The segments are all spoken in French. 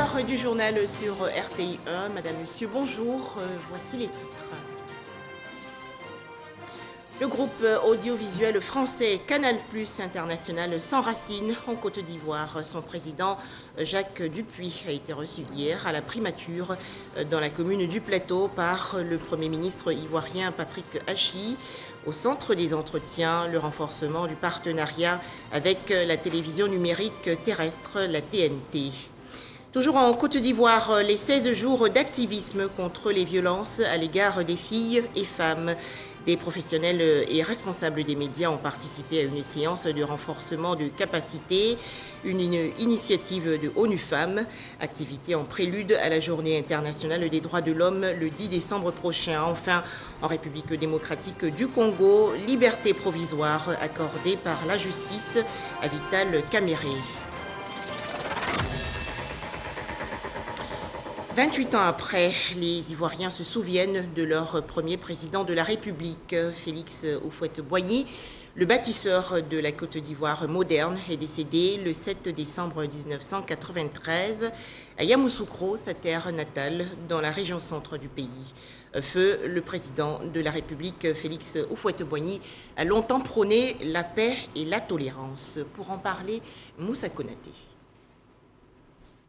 l'heure du journal sur RTI 1. Madame, Monsieur, bonjour. Voici les titres. Le groupe audiovisuel français Canal+ International s'enracine en Côte d'Ivoire. Son président Jacques Dupuy a été reçu hier à la primature dans la commune du Plateau par le Premier ministre ivoirien Patrick Achi. Au centre des entretiens, le renforcement du partenariat avec la télévision numérique terrestre, la TNT. Toujours en Côte d'Ivoire, les 16 jours d'activisme contre les violences à l'égard des filles et femmes. Des professionnels et responsables des médias ont participé à une séance de renforcement de capacité, une initiative de ONU Femmes, activité en prélude à la Journée internationale des droits de l'homme le 10 décembre prochain. Enfin, en République démocratique du Congo, liberté provisoire accordée par la justice à Vital Kamerhe. 28 ans après, les Ivoiriens se souviennent de leur premier président de la République, Félix Houphouët-Boigny. Le bâtisseur de la Côte d'Ivoire moderne est décédé le 7 décembre 1993 à Yamoussoukro, sa terre natale, dans la région centre du pays. Feu, le président de la République, Félix Houphouët-Boigny, a longtemps prôné la paix et la tolérance. Pour en parler, Moussa Konaté.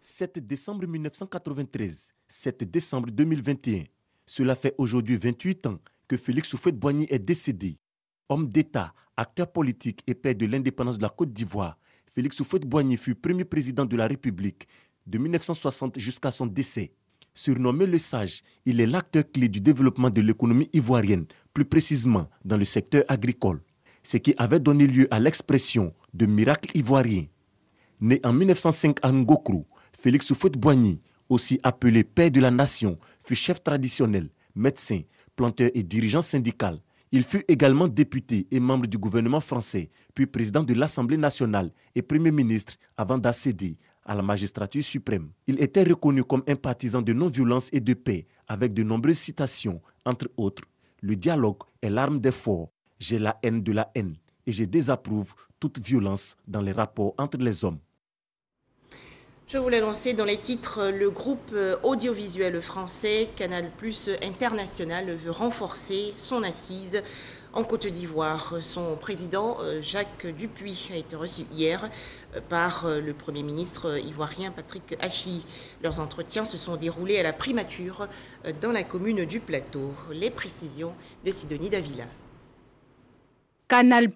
7 décembre 1993, 7 décembre 2021. Cela fait aujourd'hui 28 ans que Félix Houphouët-Boigny est décédé. Homme d'État, acteur politique et père de l'indépendance de la Côte d'Ivoire, Félix Houphouët-Boigny fut premier président de la République de 1960 jusqu'à son décès. Surnommé le Sage, il est l'acteur clé du développement de l'économie ivoirienne, plus précisément dans le secteur agricole. Ce qui avait donné lieu à l'expression de miracle ivoirien. Né en 1905 à Ngokro, Félix Houphouët-Boigny, aussi appelé père de la nation, fut chef traditionnel, médecin, planteur et dirigeant syndical. Il fut également député et membre du gouvernement français, puis président de l'Assemblée nationale et premier ministre avant d'accéder à la magistrature suprême. Il était reconnu comme un partisan de non-violence et de paix, avec de nombreuses citations, entre autres. Le dialogue est l'arme des forts. J'ai la haine de la haine et je désapprouve toute violence dans les rapports entre les hommes. Je vous l'ai lancé dans les titres. Le groupe audiovisuel français Canal+ International veut renforcer son assise en Côte d'Ivoire. Son président, Jacques Dupuy, a été reçu hier par le Premier ministre ivoirien Patrick Achi. Leurs entretiens se sont déroulés à la primature dans la commune du Plateau. Les précisions de Sidonie Davila. Canal+,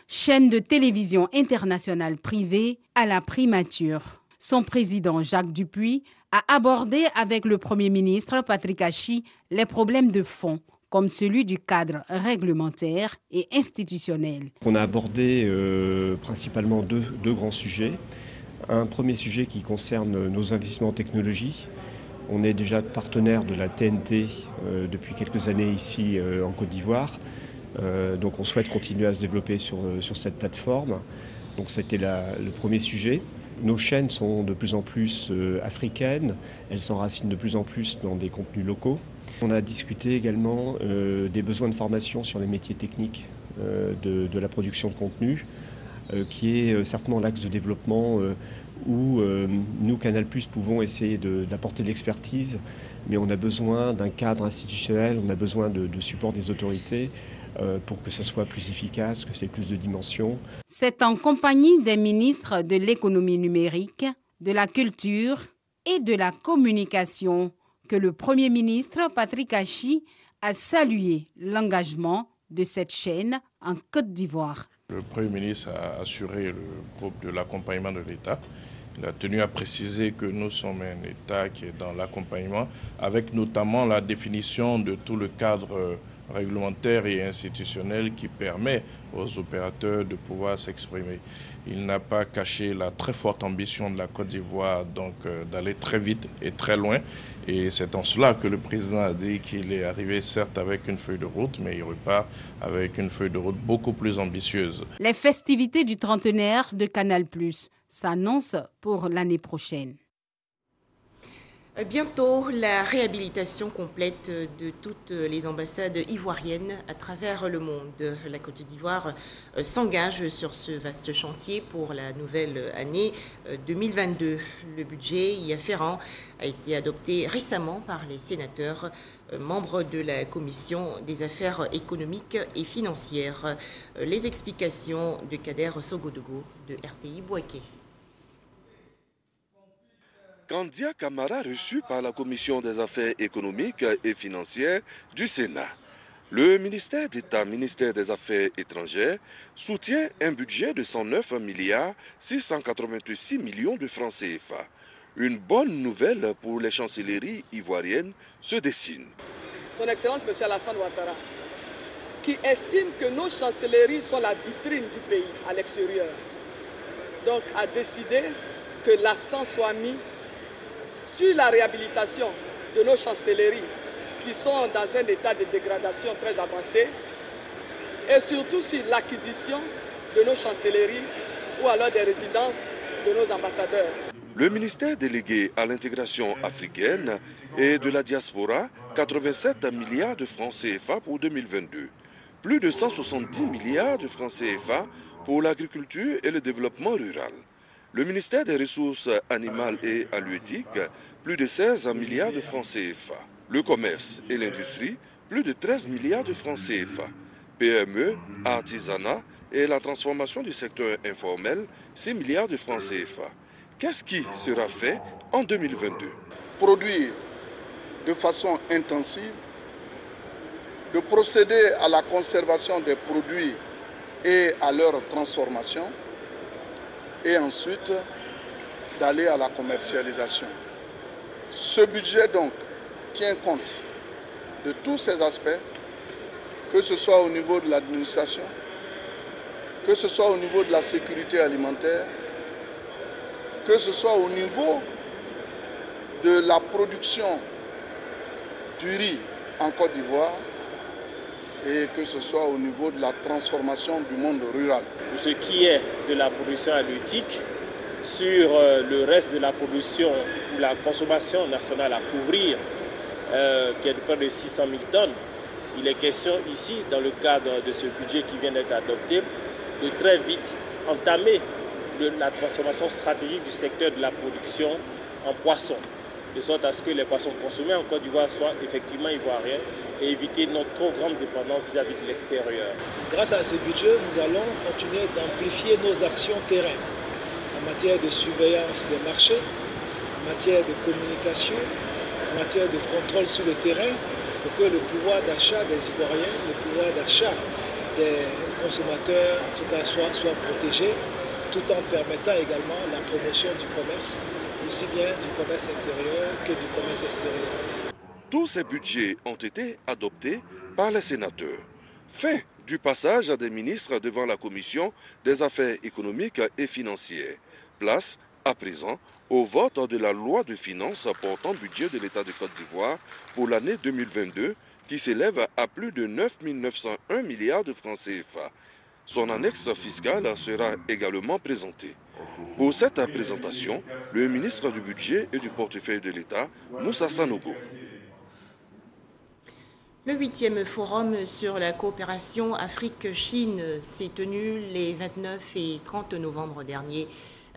chaîne de télévision internationale privée, à la primature. Son président Jacques Dupuy a abordé avec le Premier ministre Patrick Achi les problèmes de fond, comme celui du cadre réglementaire et institutionnel. On a abordé principalement deux grands sujets. Un premier sujet qui concerne nos investissements en technologie. On est déjà partenaire de la TNT depuis quelques années ici en Côte d'Ivoire. Donc on souhaite continuer à se développer sur cette plateforme. Donc c'était le premier sujet. Nos chaînes sont de plus en plus africaines, elles s'enracinent de plus en plus dans des contenus locaux. On a discuté également des besoins de formation sur les métiers techniques de la production de contenu, qui est certainement l'axe de développement où nous, Canal+, pouvons essayer d'apporter de l'expertise, mais on a besoin d'un cadre institutionnel, on a besoin de support des autorités, pour que ça soit plus efficace, que c'est plus de dimensions. C'est en compagnie des ministres de l'économie numérique, de la culture et de la communication que le Premier ministre Patrick Achi a salué l'engagement de cette chaîne en Côte d'Ivoire. Le Premier ministre a assuré le groupe de l'accompagnement de l'État. Il a tenu à préciser que nous sommes un État qui est dans l'accompagnement, avec notamment la définition de tout le cadre réglementaire et institutionnel qui permet aux opérateurs de pouvoir s'exprimer. Il n'a pas caché la très forte ambition de la Côte d'Ivoire d'aller très vite et très loin. Et c'est en cela que le président a dit qu'il est arrivé certes avec une feuille de route, mais il repart avec une feuille de route beaucoup plus ambitieuse. Les festivités du trentenaire de Canal+ s'annoncent pour l'année prochaine. Bientôt, la réhabilitation complète de toutes les ambassades ivoiriennes à travers le monde. La Côte d'Ivoire s'engage sur ce vaste chantier pour la nouvelle année 2022. Le budget y afférent a été adopté récemment par les sénateurs membres de la Commission des affaires économiques et financières. Les explications de Kader Sogodogo de RTI Bouaké. Kandia Camara reçu par la Commission des affaires économiques et financières du Sénat. Le ministère d'État, ministère des Affaires étrangères, soutient un budget de 109 milliards 686 millions de francs CFA. Une bonne nouvelle pour les chancelleries ivoiriennes se dessine. Son Excellence M. Alassane Ouattara, qui estime que nos chancelleries sont la vitrine du pays à l'extérieur, donc a décidé que l'accent soit mis sur la réhabilitation de nos chancelleries qui sont dans un état de dégradation très avancé et surtout sur l'acquisition de nos chancelleries ou alors des résidences de nos ambassadeurs. Le ministère délégué à l'intégration africaine et de la diaspora, 87 milliards de francs CFA pour 2022. Plus de 170 milliards de francs CFA pour l'agriculture et le développement rural. Le ministère des Ressources animales et halieutiques, plus de 16 milliards de francs CFA. Le commerce et l'industrie, plus de 13 milliards de francs CFA. PME, artisanat et la transformation du secteur informel, 6 milliards de francs CFA. Qu'est-ce qui sera fait en 2022? Produire de façon intensive, de procéder à la conservation des produits et à leur transformation, et ensuite d'aller à la commercialisation. Ce budget donc tient compte de tous ces aspects, que ce soit au niveau de l'administration, que ce soit au niveau de la sécurité alimentaire, que ce soit au niveau de la production du riz en Côte d'Ivoire et que ce soit au niveau de la transformation du monde rural. Pour ce qui est de la production halieutique, sur le reste de la production, la consommation nationale à couvrir, qui est de près de 600 000 tonnes, il est question ici, dans le cadre de ce budget qui vient d'être adopté, de très vite entamer la transformation stratégique du secteur de la production en poissons, de sorte à ce que les poissons consommés en Côte d'Ivoire soient effectivement ivoiriens et éviter notre trop grande dépendance vis-à-vis de l'extérieur. Grâce à ce budget, nous allons continuer d'amplifier nos actions terrain en matière de surveillance des marchés, en matière de communication, en matière de contrôle sur le terrain, pour que le pouvoir d'achat des Ivoiriens, le pouvoir d'achat des consommateurs, en tout cas, soit protégé, tout en permettant également la promotion du commerce, aussi bien du commerce intérieur que du commerce extérieur. Tous ces budgets ont été adoptés par les sénateurs. Fin du passage à des ministres devant la Commission des affaires économiques et financières. Place, à présent, au vote de la loi de finances portant budget de l'État de Côte d'Ivoire pour l'année 2022 qui s'élève à plus de 9 901 milliards de francs CFA. Son annexe fiscale sera également présentée. Pour cette présentation, le ministre du Budget et du Portefeuille de l'État, Moussa Sanogo. Le 8e forum sur la coopération Afrique-Chine s'est tenu les 29 et 30 novembre dernier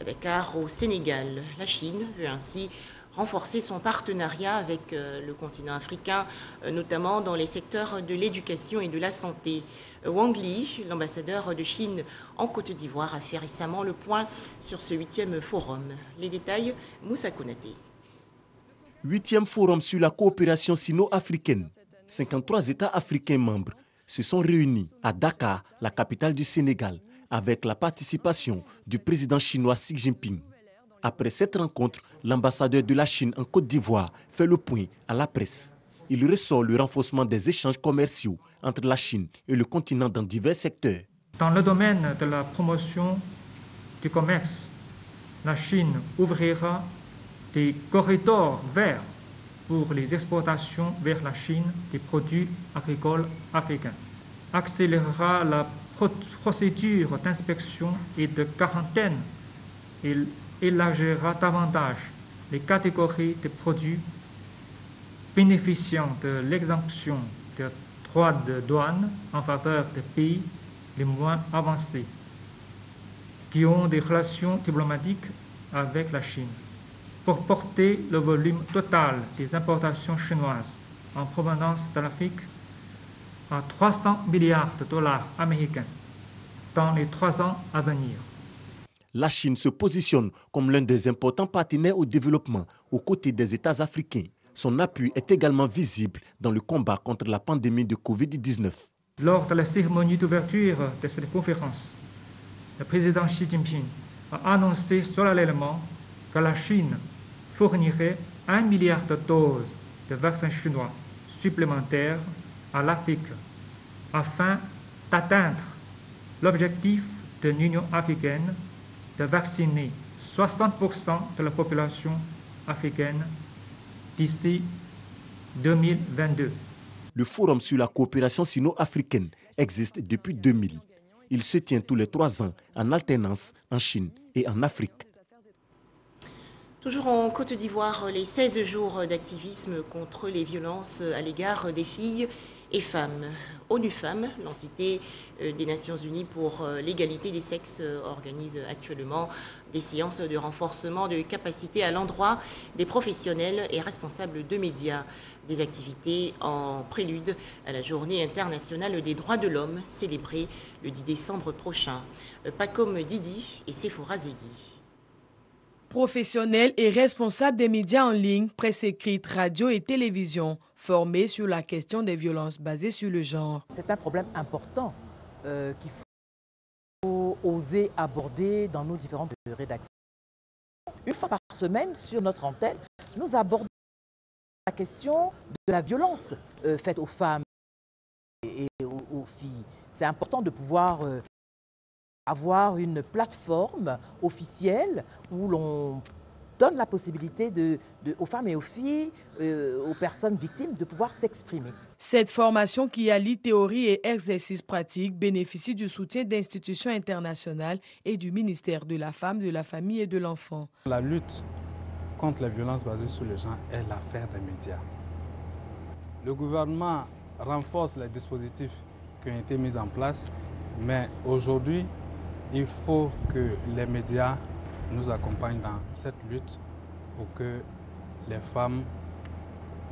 à Dakar, au Sénégal. La Chine veut ainsi renforcer son partenariat avec le continent africain, notamment dans les secteurs de l'éducation et de la santé. Wang Li, l'ambassadeur de Chine en Côte d'Ivoire, a fait récemment le point sur ce 8e forum. Les détails, Moussa Konaté. 8e forum sur la coopération sino-africaine. 53 États africains membres se sont réunis à Dakar, la capitale du Sénégal, avec la participation du président chinois Xi Jinping. Après cette rencontre, l'ambassadeur de la Chine en Côte d'Ivoire fait le point à la presse. Il ressort le renforcement des échanges commerciaux entre la Chine et le continent dans divers secteurs. Dans le domaine de la promotion du commerce, la Chine ouvrira des corridors verts pour les exportations vers la Chine des produits agricoles africains, accélérera la procédure d'inspection et de quarantaine et élargira davantage les catégories de produits bénéficiant de l'exemption des droits de douane en faveur des pays les moins avancés, qui ont des relations diplomatiques avec la Chine, pour porter le volume total des importations chinoises en provenance de l'Afrique à 300 milliards de dollars américains dans les 3 ans à venir. La Chine se positionne comme l'un des importants partenaires au développement aux côtés des États africains. Son appui est également visible dans le combat contre la pandémie de Covid-19. Lors de la cérémonie d'ouverture de cette conférence, le président Xi Jinping a annoncé solennellement que la Chine fournirait 1 milliard de doses de vaccins chinois supplémentaires à l'Afrique afin d'atteindre l'objectif de l'Union africaine de vacciner 60% de la population africaine d'ici 2022. Le Forum sur la coopération sino-africaine existe depuis 2000. Il se tient tous les 3 ans en alternance en Chine et en Afrique. Toujours en Côte d'Ivoire, les 16 jours d'activisme contre les violences à l'égard des filles et femmes. ONU Femmes, l'entité des Nations Unies pour l'égalité des sexes, organise actuellement des séances de renforcement de capacités à l'endroit des professionnels et responsables de médias. Des activités en prélude à la Journée internationale des droits de l'homme, célébrée le 10 décembre prochain. Pacom Didi et Sephora Zegui. Professionnels et responsables des médias en ligne, presse écrite, radio et télévision, formés sur la question des violences basées sur le genre. C'est un problème important qu'il faut oser aborder dans nos différentes rédactions. Une fois par semaine, sur notre antenne, nous abordons la question de la violence faite aux femmes et aux filles. C'est important de pouvoir avoir une plateforme officielle où l'on donne la possibilité aux femmes et aux filles, aux personnes victimes, de pouvoir s'exprimer. Cette formation qui allie théorie et exercice pratique bénéficie du soutien d'institutions internationales et du ministère de la Femme, de la Famille et de l'Enfant. La lutte contre les violences basées sur le genre est l'affaire des médias. Le gouvernement renforce les dispositifs qui ont été mis en place, mais aujourd'hui, il faut que les médias nous accompagnent dans cette lutte pour que les femmes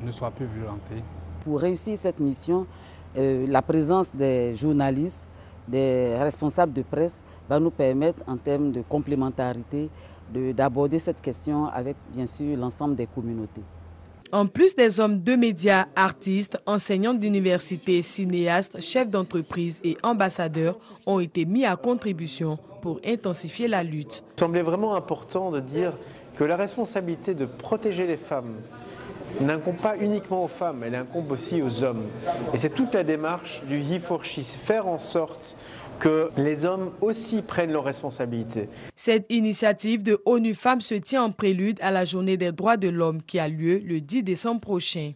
ne soient plus violentées. Pour réussir cette mission, la présence des journalistes, des responsables de presse va nous permettre en termes de complémentarité d'aborder cette question avec bien sûr l'ensemble des communautés. En plus des hommes de médias, artistes, enseignants d'université, cinéastes, chefs d'entreprise et ambassadeurs ont été mis à contribution pour intensifier la lutte. Il semblait vraiment important de dire que la responsabilité de protéger les femmes n'incombe pas uniquement aux femmes, elle incombe aussi aux hommes. Et c'est toute la démarche du He4She, faire en sorte que les hommes aussi prennent leurs responsabilités. Cette initiative de ONU Femmes se tient en prélude à la Journée des droits de l'homme qui a lieu le 10 décembre prochain.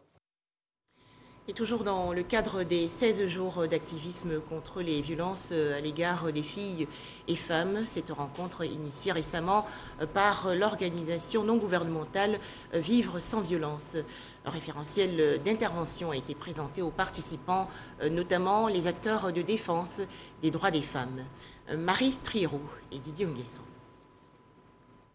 Et toujours dans le cadre des 16 jours d'activisme contre les violences à l'égard des filles et femmes, cette rencontre initiée récemment par l'organisation non gouvernementale Vivre sans violence. Un référentiel d'intervention a été présenté aux participants, notamment les acteurs de défense des droits des femmes. Marie Triero et Didier Nguesson.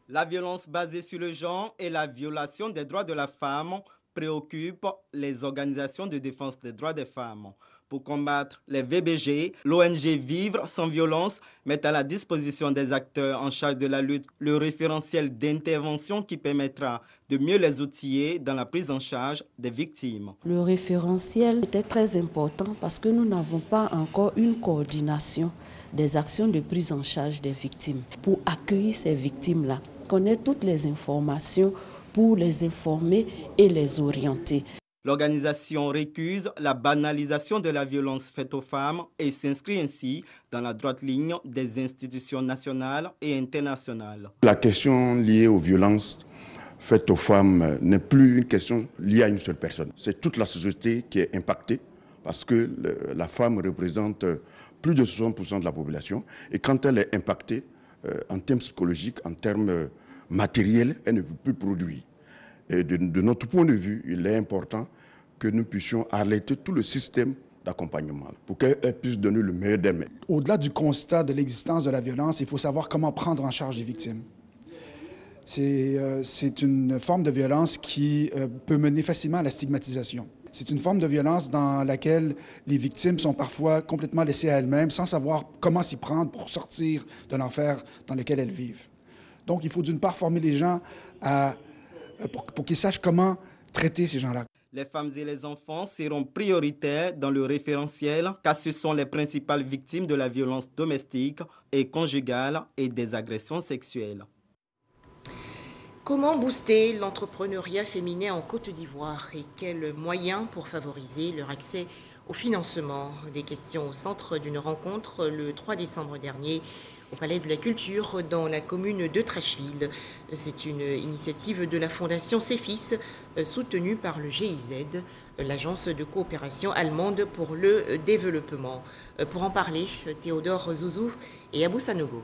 La violence basée sur le genre et la violation des droits de la femme préoccupent les organisations de défense des droits des femmes. Pour combattre les VBG, l'ONG Vivre sans violence met à la disposition des acteurs en charge de la lutte le référentiel d'intervention qui permettra de mieux les outiller dans la prise en charge des victimes. Le référentiel était très important parce que nous n'avons pas encore une coordination des actions de prise en charge des victimes. Pour accueillir ces victimes-là, connaître toutes les informations pour les informer et les orienter. L'organisation récuse la banalisation de la violence faite aux femmes et s'inscrit ainsi dans la droite ligne des institutions nationales et internationales. La question liée aux violences faites aux femmes n'est plus une question liée à une seule personne. C'est toute la société qui est impactée parce que la femme représente plus de 60% de la population et quand elle est impactée en termes psychologiques, en termes matériels, elle ne peut plus produire. Et de notre point de vue, il est important que nous puissions alerter tout le système d'accompagnement pour qu'elle puisse donner le meilleur d'elle-même. Au-delà du constat de l'existence de la violence, il faut savoir comment prendre en charge les victimes. C'est une forme de violence qui peut mener facilement à la stigmatisation. C'est une forme de violence dans laquelle les victimes sont parfois complètement laissées à elles-mêmes sans savoir comment s'y prendre pour sortir de l'enfer dans lequel elles vivent. Donc il faut d'une part former les gens pour qu'ils sachent comment traiter ces gens-là. Les femmes et les enfants seront prioritaires dans le référentiel car ce sont les principales victimes de la violence domestique et conjugale et des agressions sexuelles. Comment booster l'entrepreneuriat féminin en Côte d'Ivoire et quels moyens pour favoriser leur accès au financement? Des questions au centre d'une rencontre le 3 décembre dernier au Palais de la Culture dans la commune de Trècheville. C'est une initiative de la Fondation CEFIS soutenue par le GIZ, l'agence de coopération allemande pour le développement. Pour en parler, Théodore Zouzou et Abou Sanogo.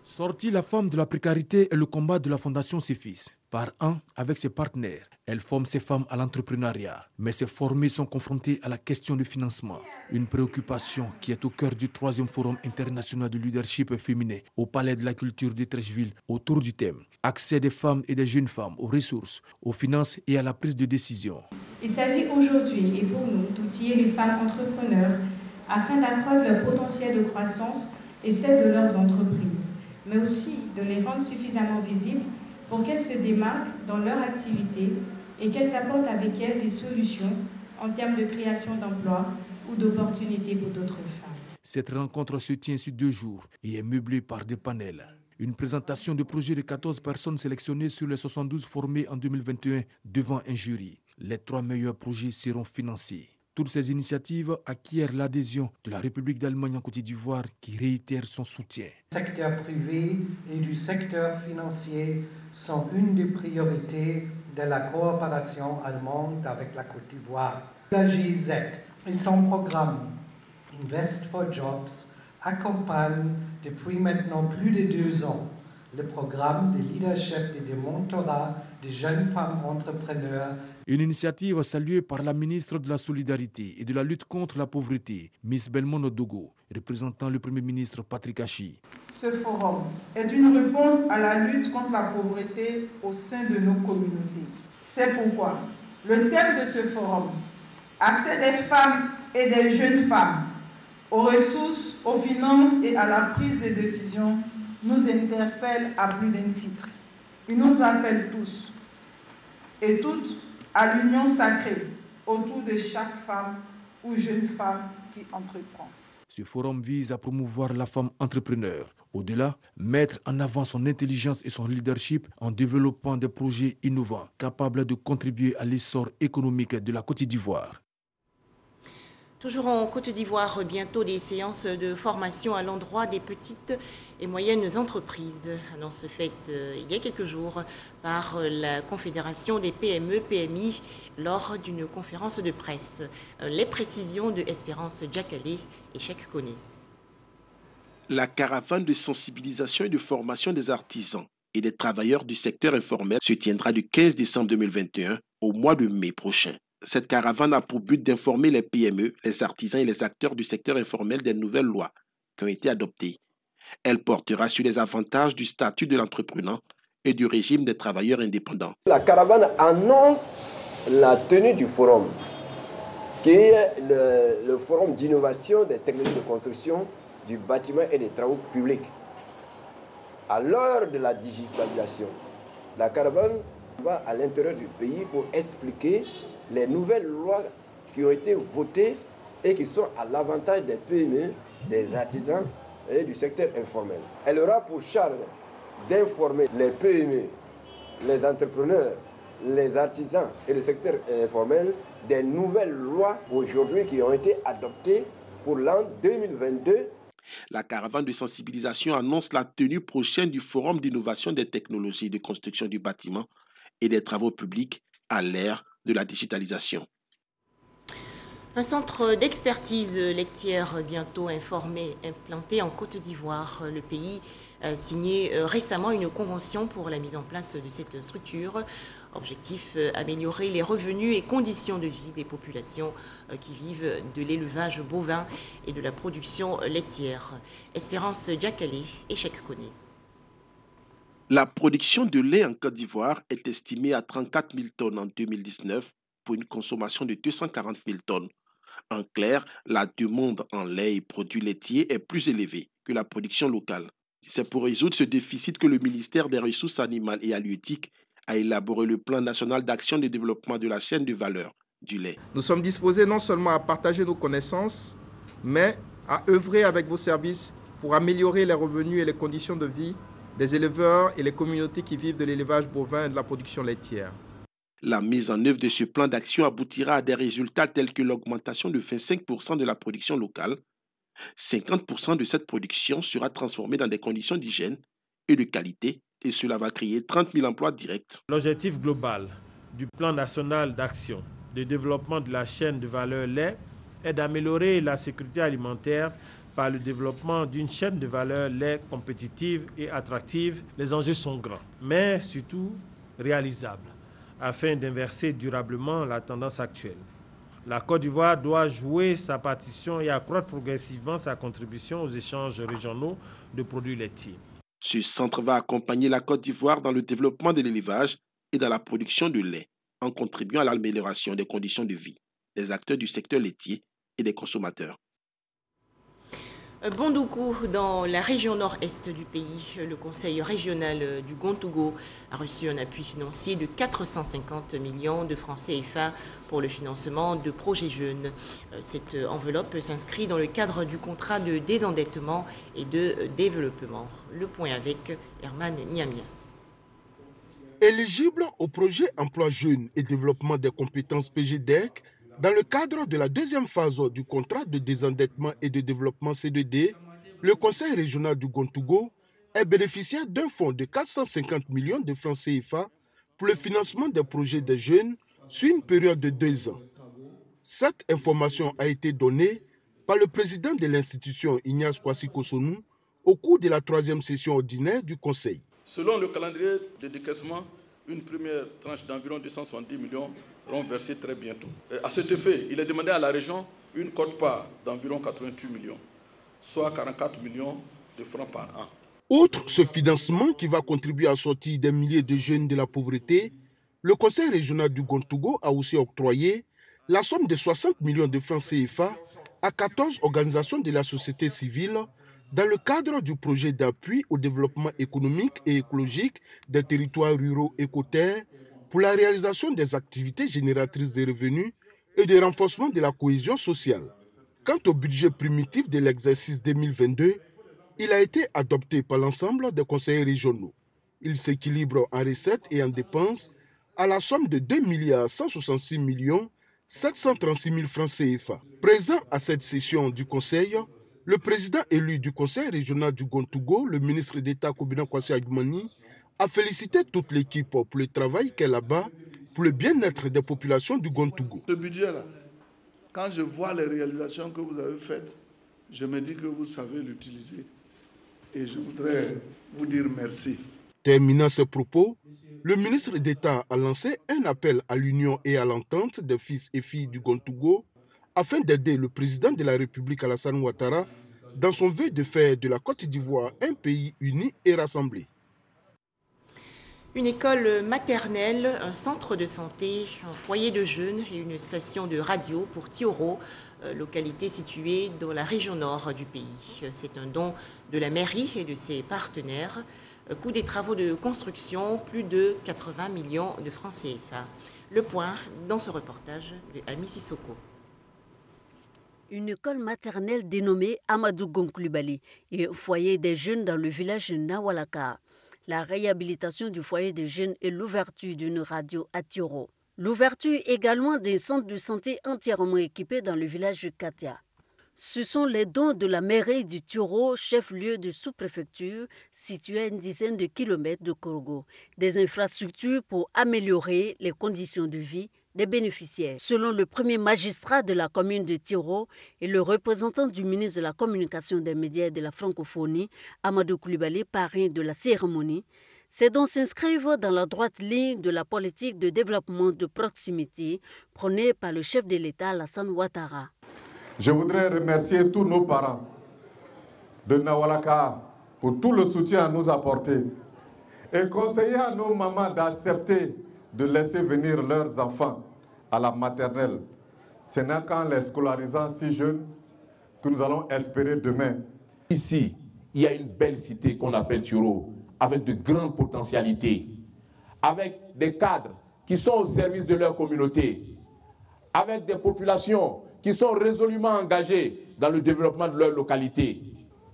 Sortir la femme de la précarité est le combat de la Fondation CEFIS. Par an, avec ses partenaires, elle forme ces femmes à l'entrepreneuriat. Mais ces formées sont confrontées à la question du financement. Une préoccupation qui est au cœur du 3e Forum international de leadership féminin au Palais de la Culture de Trècheville autour du thème « Accès des femmes et des jeunes femmes aux ressources, aux finances et à la prise de décision ». Il s'agit aujourd'hui et pour nous d'outiller les femmes entrepreneurs afin d'accroître leur potentiel de croissance et celle de leurs entreprises, mais aussi de les rendre suffisamment visibles pour qu'elles se démarquent dans leur activité et qu'elles apportent avec elles des solutions en termes de création d'emplois ou d'opportunités pour d'autres femmes. Cette rencontre se tient sur 2 jours et est meublée par des panels. Une présentation de projet de 14 personnes sélectionnées sur les 72 formées en 2021 devant un jury. Les 3 meilleurs projets seront financés. Toutes ces initiatives acquièrent l'adhésion de la République d'Allemagne en Côte d'Ivoire qui réitère son soutien. Le secteur privé et du secteur financier sont une des priorités de la coopération allemande avec la Côte d'Ivoire. La GIZ et son programme Invest for Jobs accompagnent depuis maintenant plus de 2 ans le programme de leadership et de mentorat des jeunes femmes entrepreneurs. Une initiative saluée par la ministre de la Solidarité et de la lutte contre la pauvreté, Miss Belmondo Dogo, représentant le Premier ministre Patrick Achi. Ce forum est une réponse à la lutte contre la pauvreté au sein de nos communautés. C'est pourquoi le thème de ce forum, accès des femmes et des jeunes femmes aux ressources, aux finances et à la prise de décision, nous interpelle à plus d'un titre. Il nous appelle tous et toutes à l'union sacrée autour de chaque femme ou jeune femme qui entreprend. Ce forum vise à promouvoir la femme entrepreneur. Au-delà, mettre en avant son intelligence et son leadership en développant des projets innovants capables de contribuer à l'essor économique de la Côte d'Ivoire. Toujours en Côte d'Ivoire, bientôt des séances de formation à l'endroit des petites et moyennes entreprises. Annonce faite il y a quelques jours par la Confédération des PME-PMI lors d'une conférence de presse. Les précisions de Espérance Diakalé et Cheikh Koné. La caravane de sensibilisation et de formation des artisans et des travailleurs du secteur informel se tiendra du 15 décembre 2021 au mois de mai prochain. Cette caravane a pour but d'informer les PME, les artisans et les acteurs du secteur informel des nouvelles lois qui ont été adoptées. Elle portera sur les avantages du statut de l'entrepreneur et du régime des travailleurs indépendants. La caravane annonce la tenue du forum, qui est le forum d'innovation des technologies de construction, du bâtiment et des travaux publics. À l'heure de la digitalisation, la caravane va à l'intérieur du pays pour expliquer les nouvelles lois qui ont été votées et qui sont à l'avantage des PME, des artisans et du secteur informel. Elle aura pour charge d'informer les PME, les entrepreneurs, les artisans et le secteur informel des nouvelles lois aujourd'hui qui ont été adoptées pour l'an 2022. La caravane de sensibilisation annonce la tenue prochaine du Forum d'innovation des technologies de construction du bâtiment et des travaux publics à l'ère de la digitalisation. Un centre d'expertise laitière bientôt implanté en Côte d'Ivoire. Le pays a signé récemment une convention pour la mise en place de cette structure. Objectif, améliorer les revenus et conditions de vie des populations qui vivent de l'élevage bovin et de la production laitière. Espérance Diakale et Cheikh Koné. La production de lait en Côte d'Ivoire est estimée à 34 000 tonnes en 2019 pour une consommation de 240 000 tonnes. En clair, la demande en lait et produits laitiers est plus élevée que la production locale. C'est pour résoudre ce déficit que le ministère des Ressources animales et halieutiques a élaboré le plan national d'action de développement de la chaîne de valeur du lait. Nous sommes disposés non seulement à partager nos connaissances, mais à œuvrer avec vos services pour améliorer les revenus et les conditions de vie des éleveurs et les communautés qui vivent de l'élevage bovin et de la production laitière. La mise en œuvre de ce plan d'action aboutira à des résultats tels que l'augmentation de 25% de la production locale. 50% de cette production sera transformée dans des conditions d'hygiène et de qualité et cela va créer 30 000 emplois directs. L'objectif global du plan national d'action de développement de la chaîne de valeur lait est d'améliorer la sécurité alimentaire par le développement d'une chaîne de valeur lait compétitive et attractive. Les enjeux sont grands, mais surtout réalisables, afin d'inverser durablement la tendance actuelle. La Côte d'Ivoire doit jouer sa partition et accroître progressivement sa contribution aux échanges régionaux de produits laitiers. Ce centre va accompagner la Côte d'Ivoire dans le développement de l'élevage et dans la production de lait, en contribuant à l'amélioration des conditions de vie des acteurs du secteur laitier et des consommateurs. Bondoukou, dans la région nord-est du pays, le conseil régional du Gontougo a reçu un appui financier de 450 millions de francs CFA pour le financement de projets jeunes. Cette enveloppe s'inscrit dans le cadre du contrat de désendettement et de développement. Le point avec Herman Niamia. Éligible au projet emploi jeunes et développement des compétences PGDEC, dans le cadre de la deuxième phase du contrat de désendettement et de développement CDD, le Conseil régional du Gontougo est bénéficiaire d'un fonds de 450 millions de francs CFA pour le financement des projets des jeunes sur une période de 2 ans. Cette information a été donnée par le président de l'institution Ignace Kwasi Kosonou au cours de la 3e session ordinaire du Conseil. Selon le calendrier de décaissement, une première tranche d'environ 270 millions seront versés très bientôt. Et à cet effet, il est demandé à la région une quote-part d'environ 88 millions, soit 44 millions de francs par an. Outre ce financement qui va contribuer à sortir des milliers de jeunes de la pauvreté, le Conseil régional du Gontougo a aussi octroyé la somme de 60 millions de francs CFA à 14 organisations de la société civile dans le cadre du projet d'appui au développement économique et écologique des territoires ruraux et côtiers pour la réalisation des activités génératrices de revenus et de renforcement de la cohésion sociale. Quant au budget primitif de l'exercice 2022, il a été adopté par l'ensemble des conseils régionaux. Il s'équilibre en recettes et en dépenses à la somme de 2 166 736 000 francs CFA. Présent à cette session du Conseil, le président élu du Conseil régional du Gontougo, le ministre d'État Kobina Kwasi Adjoumani, a félicité toute l'équipe pour le travail qu'elle abat pour le bien-être des populations du Gontougo. Ce budget-là, quand je vois les réalisations que vous avez faites, je me dis que vous savez l'utiliser. Et je voudrais vous dire merci. Terminant ce propos, le ministre d'État a lancé un appel à l'union et à l'entente des fils et filles du Gontougo afin d'aider le président de la République Alassane Ouattara dans son vœu de faire de la Côte d'Ivoire un pays uni et rassemblé. Une école maternelle, un centre de santé, un foyer de jeunes et une station de radio pour Tioro, localité située dans la région nord du pays. C'est un don de la mairie et de ses partenaires. Coût des travaux de construction, plus de 80 millions de francs CFA. Le point dans ce reportage de Ami Sissoko. Une école maternelle dénommée Amadou Gonkulibali et un foyer des jeunes dans le village de Nawalaka. La réhabilitation du foyer des jeunes et l'ouverture d'une radio à Tioro. L'ouverture également d'un centre de santé entièrement équipé dans le village de Katia. Ce sont les dons de la mairie du Tioro, chef-lieu de sous-préfecture, situé à une dizaine de kilomètres de Korogo. Des infrastructures pour améliorer les conditions de vie des bénéficiaires. Selon le premier magistrat de la commune de Tiro et le représentant du ministre de la Communication, des médias et de la francophonie, Amadou Coulibaly, parrain de la cérémonie, ces dons s'inscrivent dans la droite ligne de la politique de développement de proximité prônée par le chef de l'État, Alassane Ouattara. Je voudrais remercier tous nos parents de Nawalaka pour tout le soutien à nous apporter et conseiller à nos mamans d'accepter de laisser venir leurs enfants à la maternelle. Ce n'est qu'en les scolarisant si jeunes que nous allons espérer demain. Ici, il y a une belle cité qu'on appelle Turo, avec de grandes potentialités, avec des cadres qui sont au service de leur communauté, avec des populations qui sont résolument engagées dans le développement de leur localité.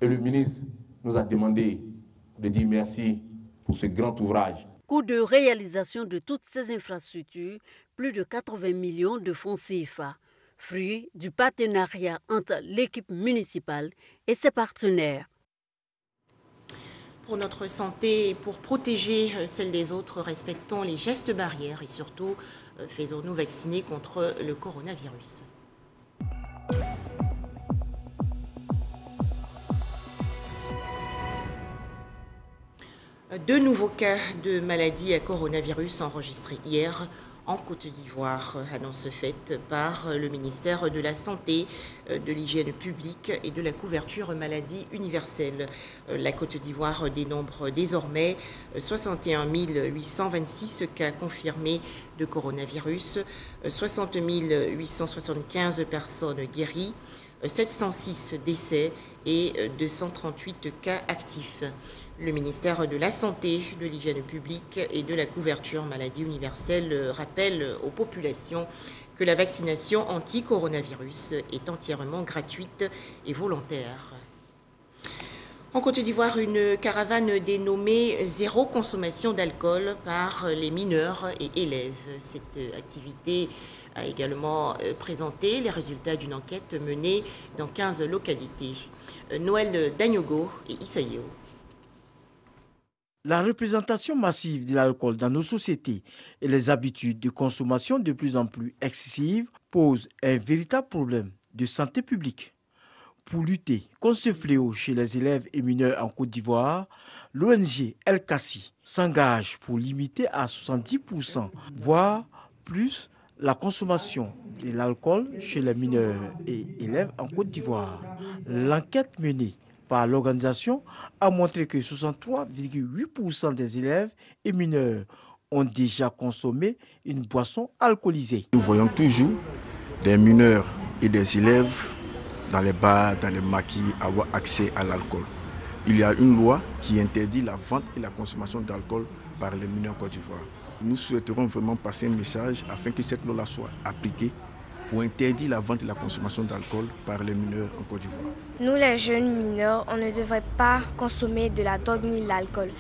Et le ministre nous a demandé de dire merci pour ce grand ouvrage. Coût de réalisation de toutes ces infrastructures, plus de 80 millions de francs CFA, fruit du partenariat entre l'équipe municipale et ses partenaires. Pour notre santé et pour protéger celle des autres, respectons les gestes barrières et surtout faisons-nous vacciner contre le coronavirus. Deux nouveaux cas de maladie à coronavirus enregistrés hier en Côte d'Ivoire, annonce faite par le ministère de la Santé, de l'Hygiène publique et de la couverture maladie universelle. La Côte d'Ivoire dénombre désormais 61 826 cas confirmés de coronavirus, 60 875 personnes guéries, 706 décès et 238 cas actifs. Le ministère de la Santé, de l'Hygiène publique et de la couverture maladie universelle rappelle aux populations que la vaccination anti-coronavirus est entièrement gratuite et volontaire. En Côte d'Ivoire, une caravane dénommée « Zéro consommation d'alcool » par les mineurs et élèves. Cette activité a également présenté les résultats d'une enquête menée dans 15 localités. Noël Dagnogo et Issaïo. La représentation massive de l'alcool dans nos sociétés et les habitudes de consommation de plus en plus excessives posent un véritable problème de santé publique. Pour lutter contre ce fléau chez les élèves et mineurs en Côte d'Ivoire, l'ONG El Kassi s'engage pour limiter à 70%, voire plus, la consommation de l'alcool chez les mineurs et élèves en Côte d'Ivoire. L'enquête menée par l'organisation a montré que 63,8% des élèves et mineurs ont déjà consommé une boisson alcoolisée. Nous voyons toujours des mineurs et des élèves dans les bars, dans les maquis, avoir accès à l'alcool. Il y a une loi qui interdit la vente et la consommation d'alcool par les mineurs en Côte d'Ivoire. Nous souhaiterons vraiment passer un message afin que cette loi soit appliquée pour interdire la vente et la consommation d'alcool par les mineurs en Côte d'Ivoire. Nous, les jeunes mineurs, on ne devrait pas consommer de la drogue ni de l'alcool.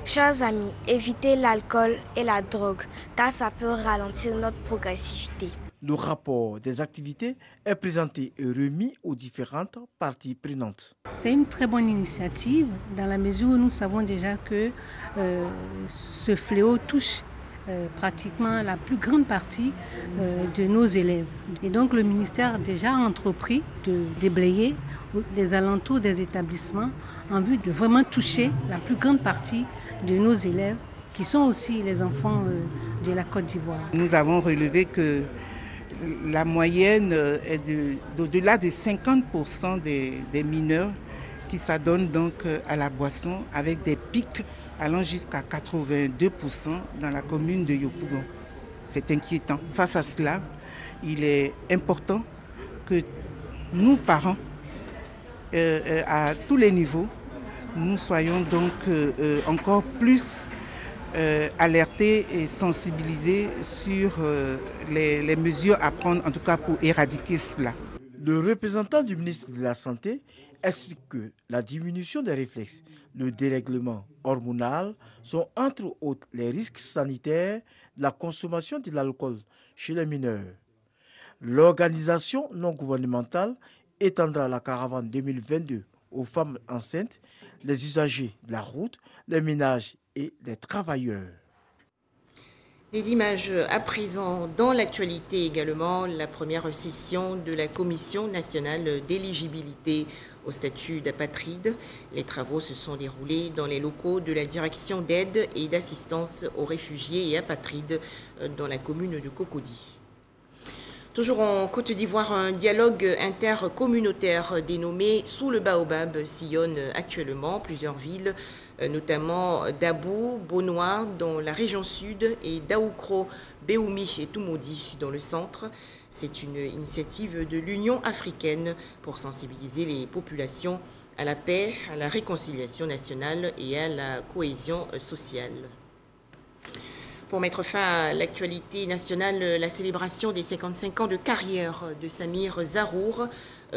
Chers amis, évitez l'alcool et la drogue, car ça peut ralentir notre progressivité. Le rapport des activités est présenté et remis aux différentes parties prenantes. C'est une très bonne initiative dans la mesure où nous savons déjà que ce fléau touche pratiquement la plus grande partie de nos élèves. Et donc le ministère a déjà entrepris de déblayer les alentours des établissements en vue de vraiment toucher la plus grande partie de nos élèves qui sont aussi les enfants de la Côte d'Ivoire. Nous avons relevé que la moyenne est d'au-delà de 50% des mineurs qui s'adonnent donc à la boisson avec des pics allant jusqu'à 82% dans la commune de Yopougon. C'est inquiétant. Face à cela, il est important que nous, parents, à tous les niveaux, nous soyons donc encore plus alertés et sensibilisés sur les mesures à prendre, en tout cas pour éradiquer cela. Le représentant du ministre de la Santé explique que la diminution des réflexes, le dérèglement hormonal sont entre autres les risques sanitaires de la consommation de l'alcool chez les mineurs. L'organisation non gouvernementale étendra la caravane 2022 aux femmes enceintes, les usagers de la route, les ménages et les travailleurs. Des images à présent dans l'actualité également, la première session de la Commission nationale d'éligibilité au statut d'apatride. Les travaux se sont déroulés dans les locaux de la direction d'aide et d'assistance aux réfugiés et apatrides dans la commune de Cocody. Toujours en Côte d'Ivoire, un dialogue intercommunautaire dénommé Sous le Baobab sillonne actuellement plusieurs villes, notamment Dabou, Bonois dans la région sud et Daoukro, Béoumi et Toumoudi dans le centre. C'est une initiative de l'Union africaine pour sensibiliser les populations à la paix, à la réconciliation nationale et à la cohésion sociale. Pour mettre fin à l'actualité nationale, la célébration des 55 ans de carrière de Samir Zarour,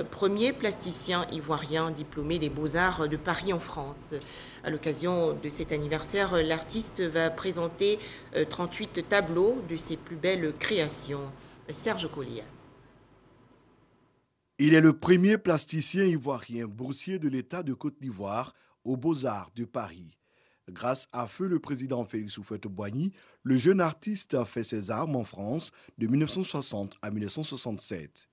premier plasticien ivoirien diplômé des Beaux-Arts de Paris en France. À l'occasion de cet anniversaire, l'artiste va présenter 38 tableaux de ses plus belles créations. Serge Collia. Il est le premier plasticien ivoirien boursier de l'État de Côte d'Ivoire aux Beaux-Arts de Paris. Grâce à feu le président Félix Houphouët-Boigny, le jeune artiste a fait ses armes en France de 1960 à 1967.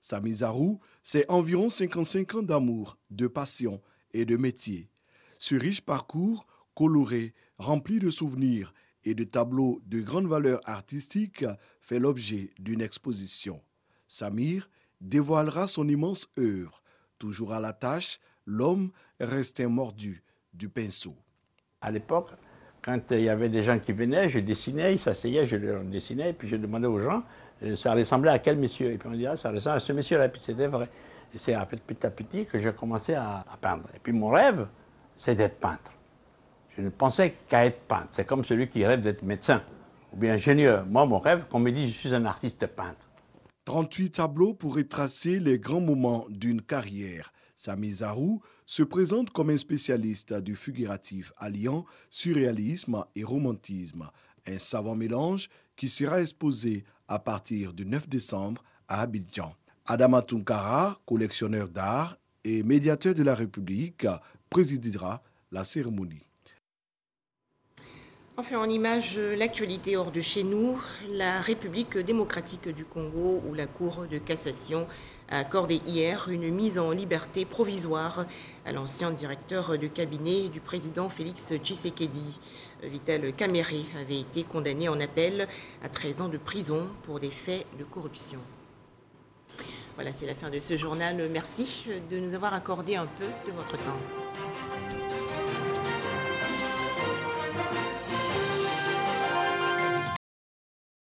Samir Zarour, c'est environ 55 ans d'amour, de passion et de métier. Ce riche parcours, coloré, rempli de souvenirs et de tableaux de grande valeur artistique, fait l'objet d'une exposition. Samir dévoilera son immense œuvre. Toujours à la tâche, l'homme restait mordu du pinceau. À l'époque, quand il y avait des gens qui venaient, je dessinais, ils s'asseyaient, je leur dessinais, puis je demandais aux gens, ça ressemblait à quel monsieur? Et puis on dit, ah, ça ressemble à ce monsieur-là, puis c'était vrai. Et c'est petit à petit que j'ai commencé à peindre. Et puis mon rêve, c'est d'être peintre. Je ne pensais qu'à être peintre. C'est comme celui qui rêve d'être médecin ou bien ingénieur. Moi, mon rêve, qu'on me dise, je suis un artiste peintre. 38 tableaux pour retracer les grands moments d'une carrière. Samir Zarour se présente comme un spécialiste du figuratif alliant surréalisme et romantisme, un savant mélange qui sera exposé à partir du 9 décembre à Abidjan. Adama Tunkara, collectionneur d'art et médiateur de la République, présidera la cérémonie. Enfin, en image, l'actualité hors de chez nous, la République démocratique du Congo, où la Cour de cassation a accordé hier une mise en liberté provisoire à l'ancien directeur de cabinet du président Félix Tshisekedi. Vital Kamerhe avait été condamné en appel à 13 ans de prison pour des faits de corruption. Voilà, c'est la fin de ce journal. Merci de nous avoir accordé un peu de votre temps.